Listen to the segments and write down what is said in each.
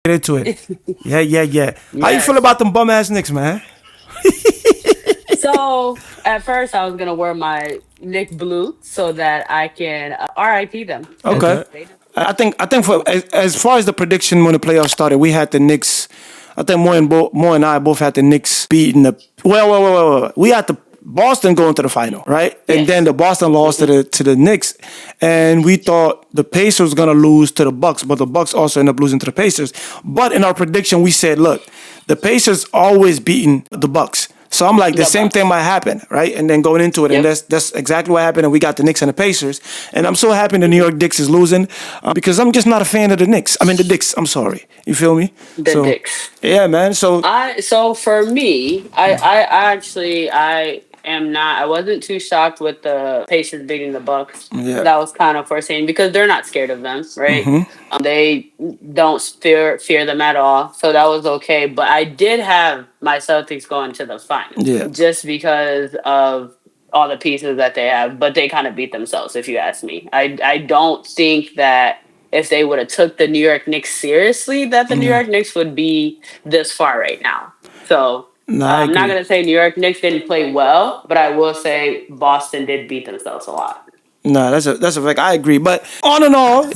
Get into it. Yeah. How you feel Yes. about them bum ass Knicks, man? So at first I was gonna wear my Nick blue so that I can RIP them because Okay. Okay. they did. I think for as far as the prediction when the playoffs started, we had the Knicks. I think Mo and I both had the Knicks beating the. Well. We had the Boston going to the final, right? And then Yes. the Boston lost to the Knicks, and we thought the Pacers was gonna lose to the Bucks, but the Bucks also ended up losing to the Pacers. But in our prediction, we said, look, the Pacers always beating the Bucks. So I'm like, the The same thing Bucks. might happen, right? And then going into it, and Yep. that's exactly what happened. And we got the Knicks and the Pacers. And I'm so happy the New York Knicks is losing because I'm just not a fan of the Knicks. I mean, the Knicks. I'm sorry. You feel me? The So, Dicks. yeah, man. So, So for me, I am not. I wasn't too shocked with the Pacers beating the Bucks. yeah. That was kind of foreseen because they're not scared of them, right? They don't fear them at all, so that was okay. But I did have my Celtics going to the final Yeah. just because of all the pieces that they have. But they kind of beat themselves, if you ask me. I don't think that if they would have took the New York Knicks seriously, that the New Yeah. York Knicks would be this far right now. So No, I I'm not agree. gonna say New York Knicks didn't play well, but I will say Boston did beat themselves a lot. No, that's a fact. I agree. But all in all,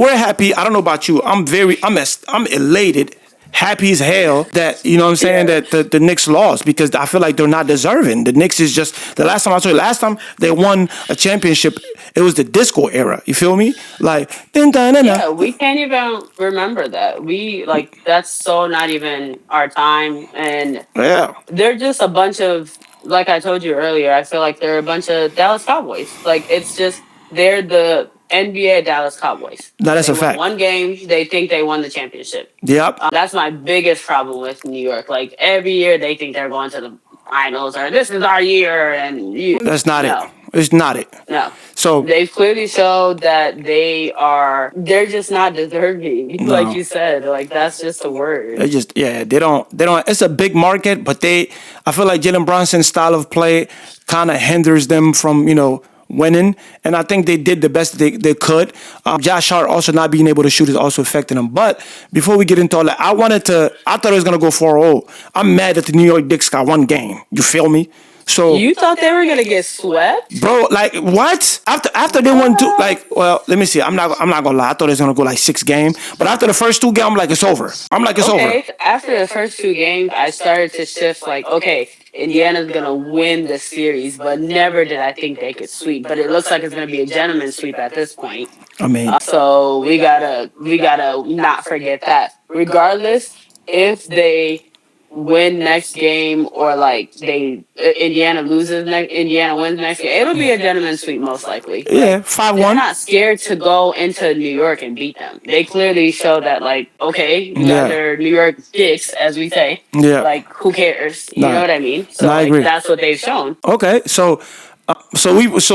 we're happy. I don't know about you. I'm elated, happy as hell that you know what I'm saying Yeah. that the Knicks lost because I feel like they're not deserving. The Knicks is just the last time I saw you. Last time they won a championship, it was the disco era. You feel me? Like dun, dun, dun, dun. Yeah, we can't even remember that. We like that's so not even our time, and Yeah. they're just a bunch of like I told you earlier. I feel like they're a bunch of Dallas Cowboys. Like it's just they're the NBA Dallas Cowboys. No, that's They a win fact. one game, they think they won the championship. Yep. That's my biggest problem with New York. Like every year they think they're going to the finals or this is our year, and That's not it. no, It's not it. no. So They've clearly showed that they're just not deserving. Like no. you said, like that's just a They word. just they don't it's a big market, but I feel like Jalen Brunson's style of play kind of hinders them from, winning. And I think they did the best they could. Josh Hart also not being able to shoot is also affecting them. But before we get into all that, I thought it was gonna go 4-0. I'm mad that the New York Knicks got one game. You feel me? So You thought they were gonna get swept? bro, like what? After they won two, What? like, well, let me see. I'm not gonna lie. I thought it was gonna go like 6 games, but after the first 2 games, I'm like it's over. I'm like it's over. Okay, after the first two games, I started to shift like, okay, Indiana's gonna win the series, but never did I think they could sweep. But it looks like it's gonna be a gentleman's sweep at this point. I mean, So we gotta not forget that. Regardless, if they win next game or like Indiana wins next game, it'll be a gentleman's sweep most likely. yeah, Like five they're one. not scared to go into New York and beat them. They clearly show that like, okay, you guys Yeah, are New York dicks, as we say. yeah. Like who cares? You know Nah, what I mean? nah, So I like agree. that's what they've shown. Okay, so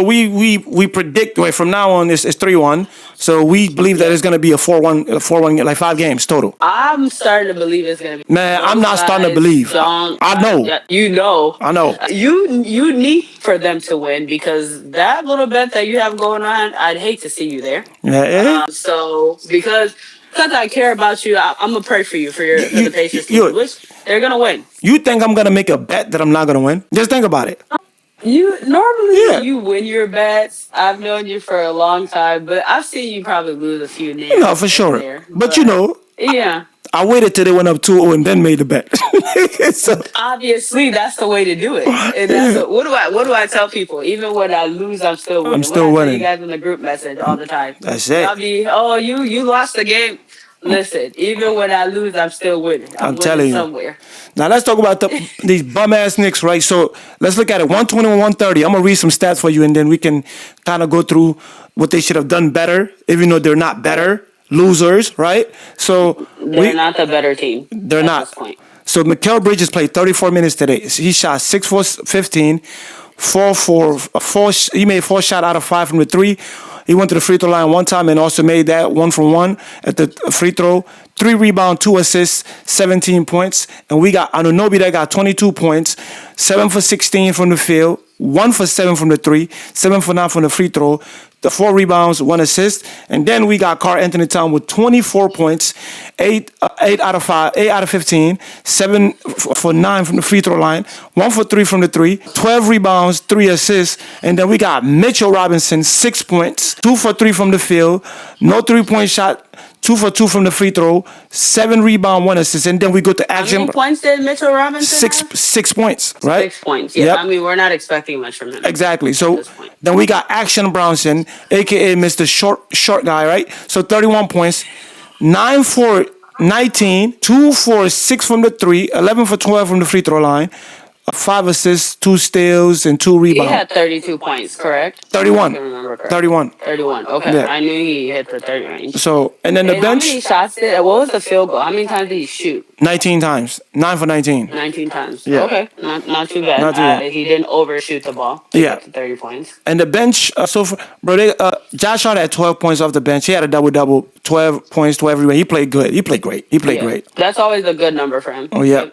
we predict wait from now on it's 3-1. So we believe that Yep. it's gonna be a 4-1 like 5 games total. I'm starting to believe it's gonna be Man, I'm those not starting to guys believe. don't. I know, Yeah, you know, I know. you need for them to win because that little bet that you have going on, I'd hate to see you there. Yeah, yeah. So because I care about you, I'm gonna pray for you You, for the you, Pacers to win, you, which they're gonna win. you think I'm gonna make a bet that I'm not gonna win? Just think about it. You normally Yeah, you win your bets. I've known you for a long time, but I've seen you probably lose a few for nails here and sure. there. But But yeah. I waited till they went up 2-0 and then made the bet. So Obviously, that's the way to do it, and what do I tell people? Even when I lose, I'm still I'm winning. What still I tell you winning. guys in the group message all the time. That's Y'all it. be, oh, you lost the game. Listen, even when I lose, I'm still winning. I'm I'm winning telling you. somewhere. Now let's talk about these bum ass Knicks, right? So let's look at it. 120 and 130. I'm gonna read some stats for you, and then we can kind of go through what they should have done better, even though they're not better losers, right? So They're not the better team they're at not. this point. So Mikal Bridges played 34 minutes today. He shot 6 for 15, 4 for 4. He made 4 shots out of 5 from the 3. He went to the free throw line one time and also made that 1 for 1 at the free throw. 3 rebounds, 2 assists, 17 points. And we got Anunoby that got 22 points, 7 for 16 from the field, 1 for 7 from the 3, 7 for 9 from the free throw, the 4 rebounds, 1 assist, and then we got Karl Anthony Towns with 24 points, 8 out of 5, 8 out of 15, 7 for 9 from the free throw line, 1 for 3 from the 3, 12 rebounds, 3 assists, and then we got Mitchell Robinson, 6 points, 2 for 3 from the field, no 3-point shot, 2 for 2 from the free throw, 7 rebound, 1 assist, and then we go to action. How many points did Mitchell Robinson have? 6 points, right? 6 points. Yeah, Yep. I mean, we're not expecting much from him. Exactly. At So this point. then we got Action Brownson, aka Mr. Short guy, right? So 31 points, 9 for 19, 2 for 6 from the 3, 11 for 12 from the free throw line, 5 assists, 2 steals, and 2 He rebounds. had 32 points, correct? 31. I can remember correct. 31. 31. Okay, Yeah. I knew he hit the 30 range. So, and then the And how many bench, shots did? What was the field goal? How many times did he shoot? 19 times, 9 for 19. 19 times. Yeah. Okay, not too bad. Not too bad. He didn't overshoot the ball. to Yeah. get to 30 points. And the bench, so far, bro, Josh Hart had 12 points off the bench. He had a double-double, 12 points to everywhere. He played good. He played great. He played Yeah. great. That's always a good number for him. Oh, yeah.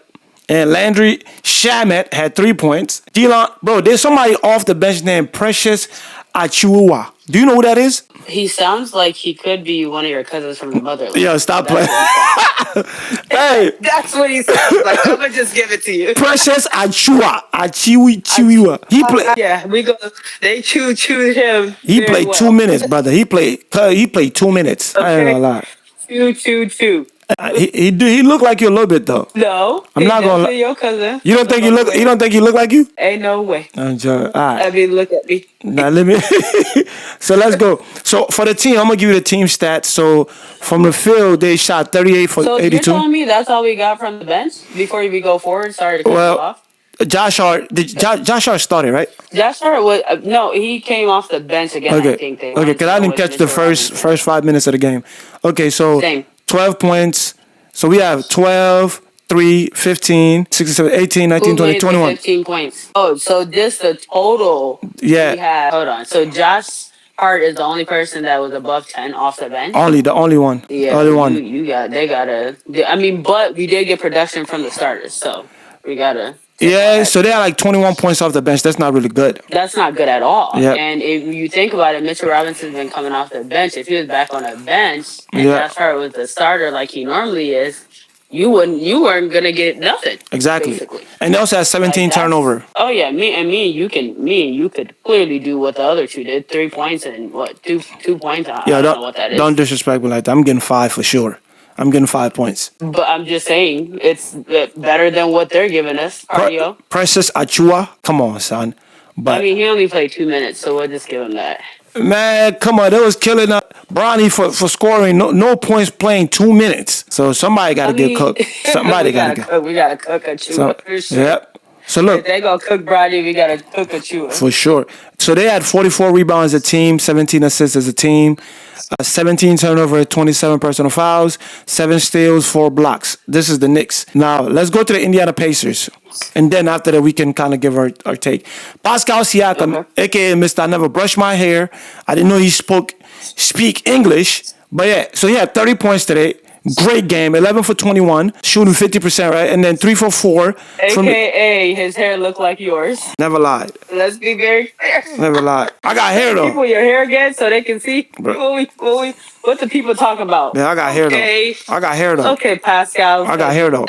And Landry Shamet had 3 points. Delon, bro, there's somebody off the bench named Precious Achiuwa. Do you know who that is? He sounds like he could be one of your cousins from the motherland. Yeah, stop playing. That's Hey, That's what he sounds like. I'm gonna just give it to you. Precious Achua. Chiwiwa. He played. Yeah, we go. They chewed him. He very played well. 2 minutes, brother. He played 2 minutes. I ain't Okay. gonna lie. Chew. He looked like you a little bit though. No, I'm he not gonna definitely your cousin. You don't think he look? You don't think he look like you? Ain't no way. I'm joking. All right. I mean, look at me. Now let me. So let's go. So for the team, I'm gonna give you the team stats. So from the field, they shot 38 for So you're 82. telling me that's all we got from the bench before we go forward? Sorry to cut you Well, off. Josh Hart. Josh Hart started, right? Josh Hart was no, he came off the bench again. Okay. I think they Okay. Because I didn't catch the first 5 minutes of the game. Okay. So Same. 12 points. So we have 12, 3, 15, 16, 17, 18, 19, Who 20, made the 21. 15 points. Oh, so this the total. Yeah. We had, hold on. So Josh Hart is the only person that was above 10 off the bench. The only one. Yeah, Only one. they gotta. I mean, but we did get production from the starters, so we gotta. Yeah. So they had like 21 points off the bench. That's not really good. That's not good at all. Yep. And if you think about it, Mitchell Robinson's been coming off the bench. If he was back on the bench and Yeah. Josh Hart was the starter like he normally is, you weren't gonna get nothing. Exactly. Basically. And they also had 17 Like, that's- turnover. Oh yeah, me and you could clearly do what the other two did. 3 points and what 2 points. I Yeah, don't know what that is. don't disrespect me like that. I'm getting 5 for sure. I'm getting 5 points. But I'm just saying it's better than what they're giving us. Cardio. Precious Achua, come on, son. But I mean, he only played 2 minutes, so we'll just give him that. man, come on, they was killing Bronny for scoring no points playing 2 minutes. So somebody got to get cooked. Somebody got to get. We gotta cook a chew. So, For sure. yep. So look, If they gonna cook Bronny, we gotta cook a chew. for sure. So they had 44 rebounds as a team, 17 assists as a team, 17 turnover, 27 personal fouls, 7 steals, 4 blocks. This is the Knicks. Now let's go to the Indiana Pacers, and then after that we can kind of give our take. Pascal Siakam, aka Mr. I Never Brush My Hair. I didn't know he speak English, but yeah. So he had 30 points today. Great game, 11 for 21, shooting 50%, right? And then 3 for 4. AKA his hair look like yours. Never lied. Let's be very clear. Never lied. I got hair though. People your hair again so they can see Bro. what the people talk about. Yeah, I got hair Okay. though. I got hair though. Okay, Pascal. I got hair though.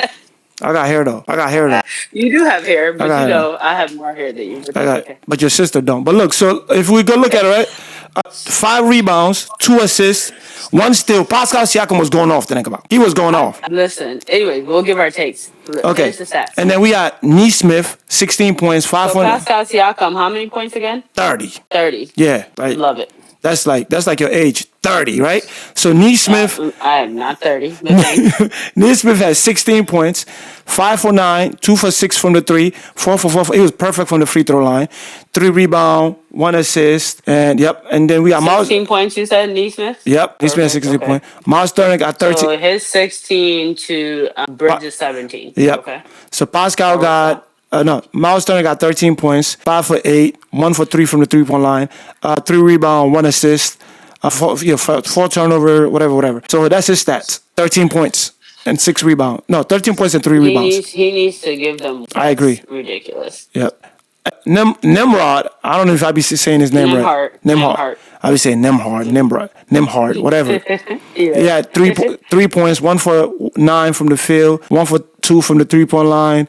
I got hair though. I got hair though. You do have hair, but got you hair. know I have more hair than you. But I that's got, okay. but your sister don't. But look, so if we go look at it, right? 5 rebounds, 2 assists, 1 steal. Pascal Siakam was going off to think about. He was going off. Listen. Anyway, we'll give our takes. Okay. Here's the stats. And then we got Neesmith, 16 points, 5 So for Pascal Siakam, how many points again? 30. 30. Yeah, right. Love it. That's like your age, 30, right? So Neesmith. I am not 30. but thanks. Neesmith has 16 points, 5 for 9, 2 for 6 from the 3, 4 for 4. He was perfect from the free throw line. 3 rebound, 1 assist, and yep. And then we got Miles. 16 points, you said, Neesmith? Yep, Neesmith has 16 okay. points. Miles Turner got 13. So his 16 to Bridges 17. Yep. Okay. So Pascal got. Miles Turner got 13 points, 5 for 8, 1 for 3 from the 3-point line, 3 rebound, 1 assist, 4 turnover, whatever. So that's his stats. 13 points. and 6 rebounds. No, 13 points and 3 He rebounds. needs to give them. I agree. That's ridiculous. Yep. Nimrod, I don't know if I be saying his name right. Nemhart. I be saying Nimrod, whatever. Yeah. He had 3 points, 1 for 9 from the field, 1 for 2 from the 3-point line,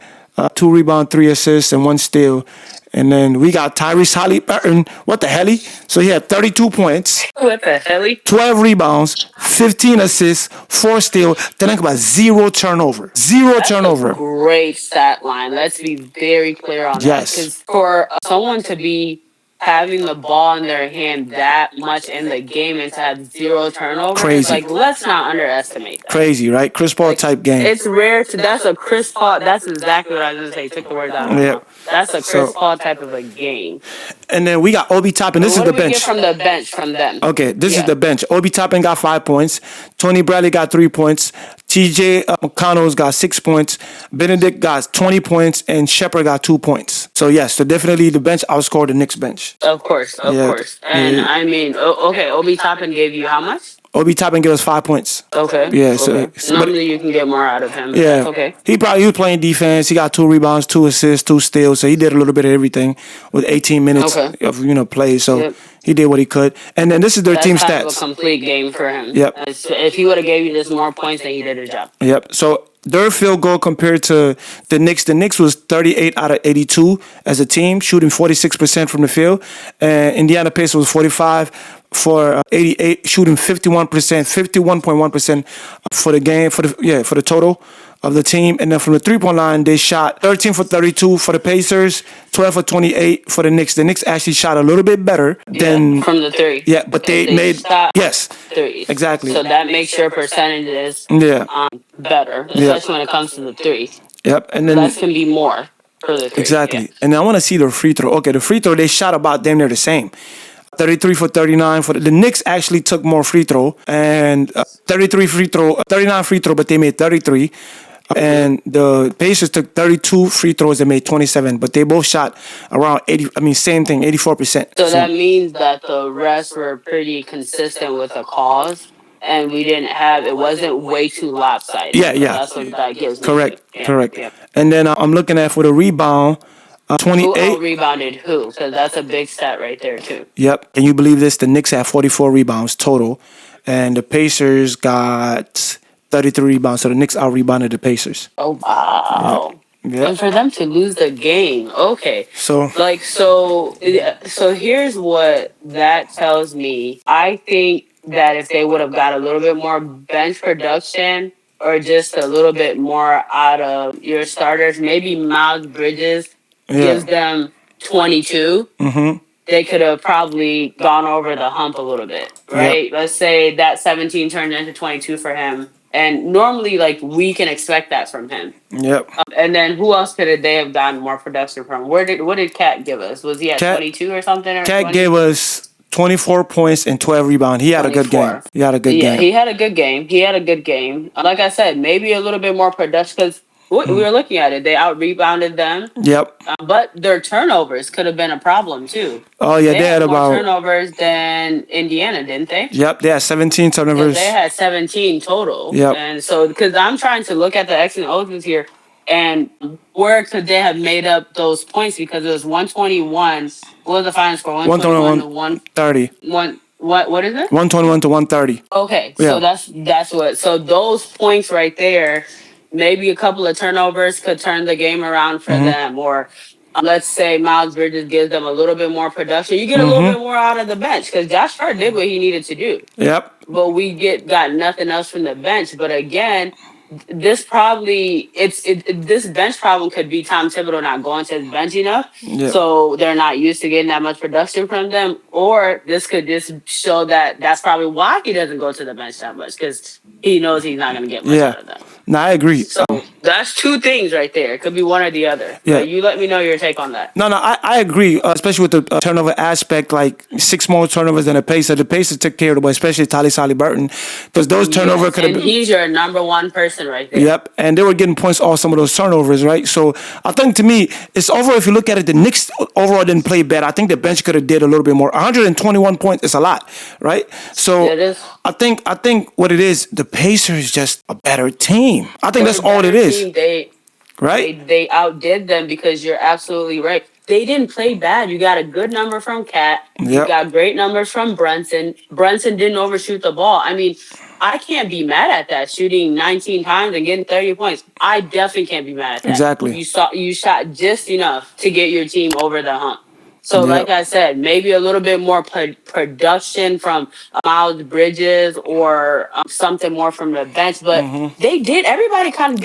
2 rebounds, 3 assists, and 1 steal. And then we got Tyrese Halliburton. What the hell? So he had 32 points. What the hell? 12 rebounds, 15 assists, 4 steals. Think about 0 turnover. Zero turnover. Great stat line. Let's be very clear on that. Yes. Because for someone to be having the ball in their hand that much in the game and to have 0 turnovers, Crazy. like, let's not underestimate that. Crazy, right? Chris Paul type game. It's rare to. That's a Chris Paul. That's exactly what I was gonna say. Took the words out of my mouth. That's a Chris Paul type of a game. And then we got Obi Toppin. This is the What do we bench. get from the bench from them? Okay, this is the bench. Obi Toppin got 5 points. Tony Bradley got 3 points. TJ McConnell's got 6 points. Benedict got 20 points. And Shepard got 2 points. So, yes, so definitely the bench outscored the Knicks bench. Of course. And I mean, okay, Obi Toppin gave you how much? Obi Toppin gave us 5 points. Okay. Yeah, okay. Normally you can get more out of him. Yeah. Okay. He was playing defense. He got 2 rebounds, 2 assists, 2 steals. So he did a little bit of everything with 18 minutes of play. So he did what he could. And then this is their team That's stats. a complete game for him. Yep. If he would have gave you just more points, then he did a job. Yep. So their field goal compared to the Knicks was 38 out of 82 as a team, shooting 46% from the field. And Indiana Pacers was 45 for 88, shooting 51.1% for the game, for the total of the team. And then from the 3-point line, they shot 13 for 32 for the Pacers, 12 for 28 for the Knicks. The Knicks actually shot a little bit better than from the 3. Yeah, but they made yes, 3. exactly. So that makes your percentages better, especially when it comes to the 3. Yep, and then that can be more for the 3. Exactly. Yeah. And I want to see their free throw. Okay, the free throw they shot about damn near the same. 33 for 39 for the Knicks actually took more free throw and 39 free throw, but they made 33. And the Pacers took 32 free throws and made 27, but they both shot around 80. I mean, same thing, 84%. So that means that the rest were pretty consistent with the calls, and it wasn't way too lopsided. Yeah. That's what that gives me. Correct. Yeah. And then I'm looking at for the rebound. 28. Who rebounded who? Because that's a big stat right there, too. Yep. Can you believe this? The Knicks had 44 rebounds total, and the Pacers got 33 rebounds. So the Knicks out-rebounded the Pacers. Oh, wow. Yep. And for them to lose the game. Okay. So here's what that tells me. I think that if they would have got a little bit more bench production or just a little bit more out of your starters, maybe Miles Bridges gives them 22, they could have probably gone over the hump a little bit, right? Yep. Let's say that 17 turned into 22 for him. And normally, we can expect that from him. Yep. And then who else could they have gotten more production from? What did Cat give us? Was he at 22 or something? Cat gave us 24 points and 12 rebounds. He had a good game. He had a good game. Like I said, maybe a little bit more production because we were looking at it. They out-rebounded them. Yep. But their turnovers could have been a problem, too. Oh, yeah. They had about more turnovers than Indiana, didn't they? Yep. They had 17 turnovers. They had 17 total. Yep. And so, because I'm trying to look at the X and O's here, and where could they have made up those points? Because it was 121. What was the final score? 121 to 130. What is it? 121 to 130. Okay. Yeah. So that's what. So those points right there, maybe a couple of turnovers could turn the game around for them. Or let's say Miles Bridges gives them a little bit more production. You get a little bit more out of the bench because Josh Hart did what he needed to do. Yep. But we got nothing else from the bench. But again, this bench problem could be Tom Thibodeau not going to his bench enough. Yep. So they're not used to getting that much production from them. Or this could just show that that's probably why he doesn't go to the bench that much because he knows he's not going to get much out of them. No, I agree. So That's two things right there. It could be one or the other. Yeah. But you let me know your take on that. No, I agree, especially with the turnover aspect, like 6 more turnovers than the Pacers. The Pacers took care of it, but especially Sally Burton, because those turnovers Yes, could have and been. he's your number one person right there. Yep, and they were getting points off some of those turnovers, right? So I think to me, it's overall. If you look at it, the Knicks overall didn't play bad. I think the bench could have did a little bit more. 121 points is a lot, right? So It is. I think what it is, the Pacers just a better team. I think They're that's a all it better is, team. They right? they outdid them because you're absolutely right. They didn't play bad. You got a good number from Cat. You Yep, got great numbers from Brunson. Brunson didn't overshoot the ball. I mean, I can't be mad at that. Shooting 19 times and getting 30 points. I definitely can't be mad at that. exactly. You shot just enough to get your team over the hump. So, like Yep. I said, maybe a little bit more production from Miles Bridges or something more from the bench. But they did. Everybody kind of